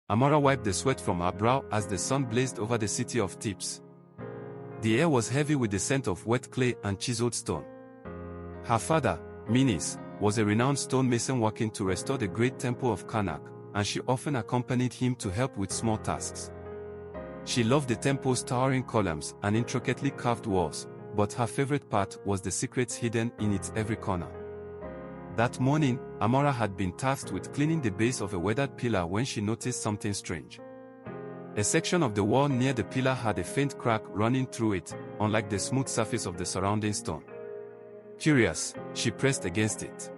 Amara wiped the sweat from her brow as the sun blazed over the city of Thebes. The air was heavy with the scent of wet clay and chiseled stone. Her father, Minis, was a renowned stonemason working to restore the great temple of Karnak, and she often accompanied him to help with small tasks. She loved the temple's towering columns and intricately carved walls, but her favorite part was the secrets hidden in its every corner. That morning, Amara had been tasked with cleaning the base of a weathered pillar when she noticed something strange. A section of the wall near the pillar had a faint crack running through it, unlike the smooth surface of the surrounding stone. Curious, she pressed against it.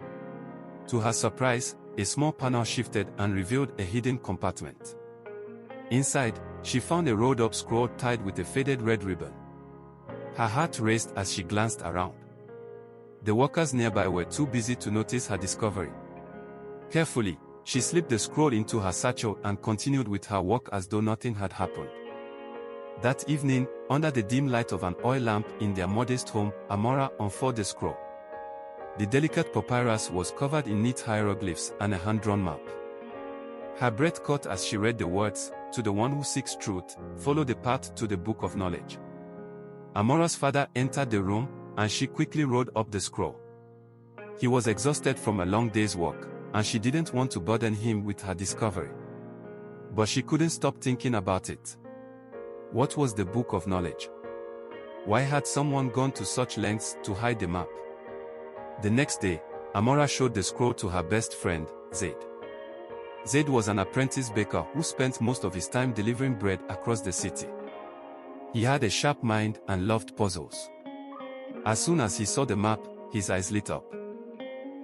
To her surprise, a small panel shifted and revealed a hidden compartment. Inside, she found a rolled-up scroll tied with a faded red ribbon. Her heart raced as she glanced around. The workers nearby were too busy to notice her discovery. Carefully, she slipped the scroll into her satchel and continued with her work as though nothing had happened. That evening, under the dim light of an oil lamp in their modest home, Amara unfolded the scroll. The delicate papyrus was covered in neat hieroglyphs and a hand-drawn map. Her breath caught as she read the words, "To the one who seeks truth, follow the path to the book of knowledge." Amara's father entered the room, and she quickly rolled up the scroll. He was exhausted from a long day's work, and she didn't want to burden him with her discovery. But she couldn't stop thinking about it. What was the book of knowledge? Why had someone gone to such lengths to hide the map? The next day, Amara showed the scroll to her best friend, Zayd. Zayd was an apprentice baker who spent most of his time delivering bread across the city. He had a sharp mind and loved puzzles. As soon as he saw the map, his eyes lit up.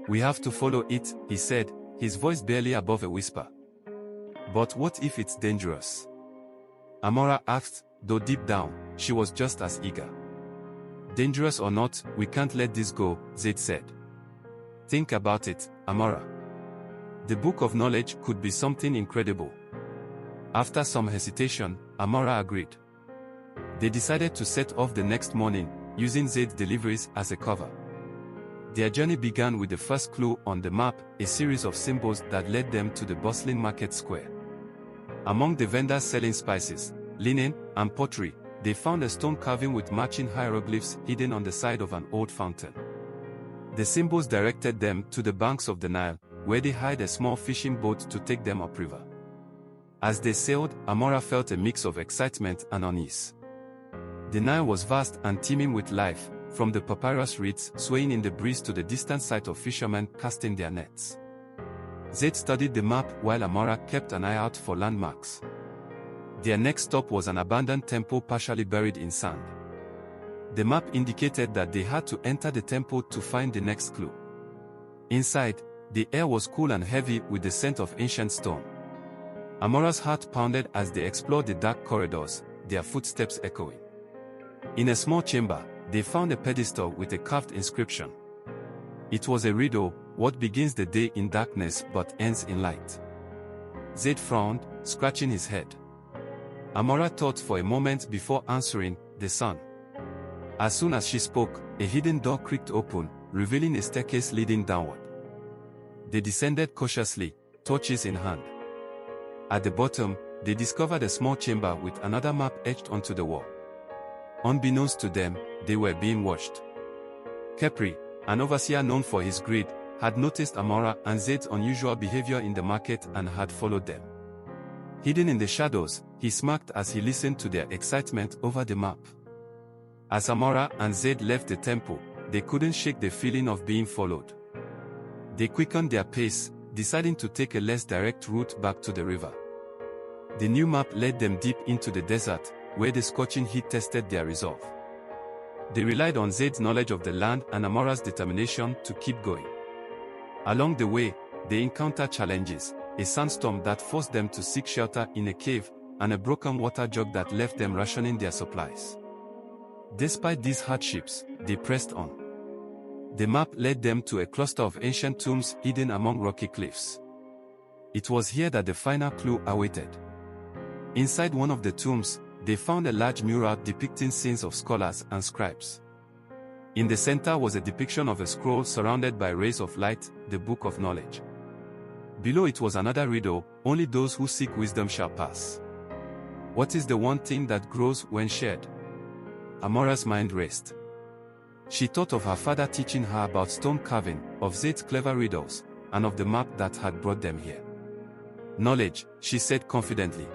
"We have to follow it," he said, his voice barely above a whisper. "But what if it's dangerous?" Amara asked, though deep down, she was just as eager. "Dangerous or not, we can't let this go," Zayd said. "Think about it, Amara. The book of knowledge could be something incredible." After some hesitation, Amara agreed. They decided to set off the next morning, using Zayd's deliveries as a cover. Their journey began with the first clue on the map, a series of symbols that led them to the bustling market square. Among the vendors selling spices, linen, and pottery, they found a stone carving with matching hieroglyphs hidden on the side of an old fountain. The symbols directed them to the banks of the Nile, where they hired a small fishing boat to take them upriver. As they sailed, Amara felt a mix of excitement and unease. The Nile was vast and teeming with life, from the papyrus reeds swaying in the breeze to the distant sight of fishermen casting their nets. Zayd studied the map while Amara kept an eye out for landmarks. Their next stop was an abandoned temple partially buried in sand. The map indicated that they had to enter the temple to find the next clue. Inside, the air was cool and heavy with the scent of ancient stone. Amara's heart pounded as they explored the dark corridors, their footsteps echoing. In a small chamber, they found a pedestal with a carved inscription. It was a riddle: what begins the day in darkness but ends in light? Zayd frowned, scratching his head. Amara thought for a moment before answering, "The sun." As soon as she spoke, a hidden door creaked open, revealing a staircase leading downward. They descended cautiously, torches in hand. At the bottom, they discovered a small chamber with another map etched onto the wall. Unbeknownst to them, they were being watched. Khepri, an overseer known for his greed, had noticed Amara and Zayd's unusual behavior in the market and had followed them. Hidden in the shadows, he smirked as he listened to their excitement over the map. As Amara and Zayd left the temple, they couldn't shake the feeling of being followed. They quickened their pace, deciding to take a less direct route back to the river. The new map led them deep into the desert, where the scorching heat tested their resolve. They relied on Zayd's knowledge of the land and Amara's determination to keep going. Along the way, they encountered challenges: a sandstorm that forced them to seek shelter in a cave, and a broken water jug that left them rationing their supplies. Despite these hardships, they pressed on. The map led them to a cluster of ancient tombs hidden among rocky cliffs. It was here that the final clue awaited. Inside one of the tombs, they found a large mural depicting scenes of scholars and scribes. In the center was a depiction of a scroll surrounded by rays of light, the Book of Knowledge. Below it was another riddle, only those who seek wisdom shall pass. What is the one thing that grows when shared? Amara's mind raced. She thought of her father teaching her about stone carving, of Zayd's clever riddles, and of the map that had brought them here. Knowledge, she said confidently.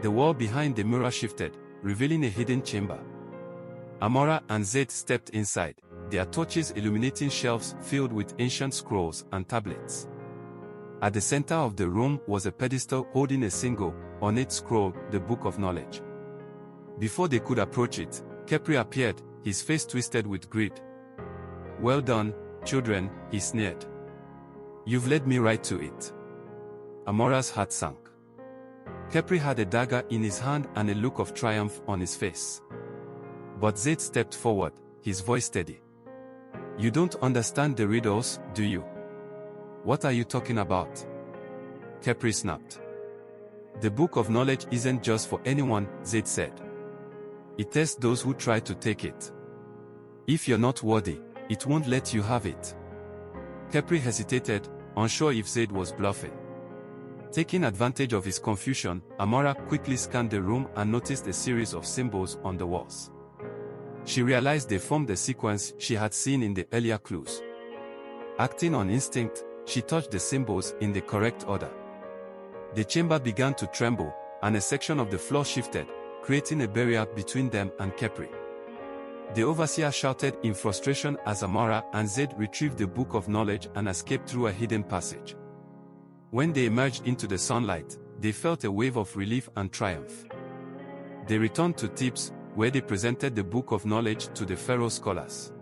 The wall behind the mirror shifted, revealing a hidden chamber. Amara and Zayd stepped inside, their torches illuminating shelves filled with ancient scrolls and tablets. At the center of the room was a pedestal holding a single, ornate scroll, the Book of Knowledge. Before they could approach it, Khepri appeared, his face twisted with greed. "Well done, children," he sneered. "You've led me right to it." Amara's heart sank. Khepri had a dagger in his hand and a look of triumph on his face. But Zayd stepped forward, his voice steady. "You don't understand the riddles, do you? What are you talking about?" Khepri snapped. "The Book of Knowledge isn't just for anyone," Zayd said. "It tests those who try to take it. If you're not worthy, it won't let you have it." Khepri hesitated, unsure if Zayd was bluffing. Taking advantage of his confusion, Amara quickly scanned the room and noticed a series of symbols on the walls. She realized they formed the sequence she had seen in the earlier clues. Acting on instinct, she touched the symbols in the correct order. The chamber began to tremble, and a section of the floor shifted, creating a barrier between them and Khepri. The overseer shouted in frustration as Amara and Zayd retrieved the Book of Knowledge and escaped through a hidden passage. When they emerged into the sunlight, they felt a wave of relief and triumph. They returned to Thebes, where they presented the Book of Knowledge to the Pharaoh scholars.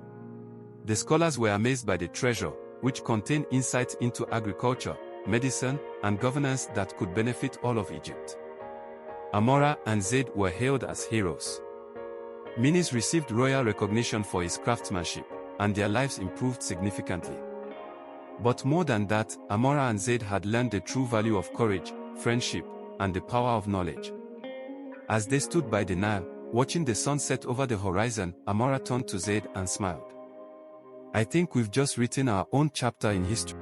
The scholars were amazed by the treasure, which contained insights into agriculture, medicine, and governance that could benefit all of Egypt. Amara and Zayd were hailed as heroes. Minis received royal recognition for his craftsmanship, and their lives improved significantly. But more than that, Amara and Zayd had learned the true value of courage, friendship, and the power of knowledge. As they stood by the Nile, watching the sun set over the horizon, Amara turned to Zayd and smiled. "I think we've just written our own chapter in history."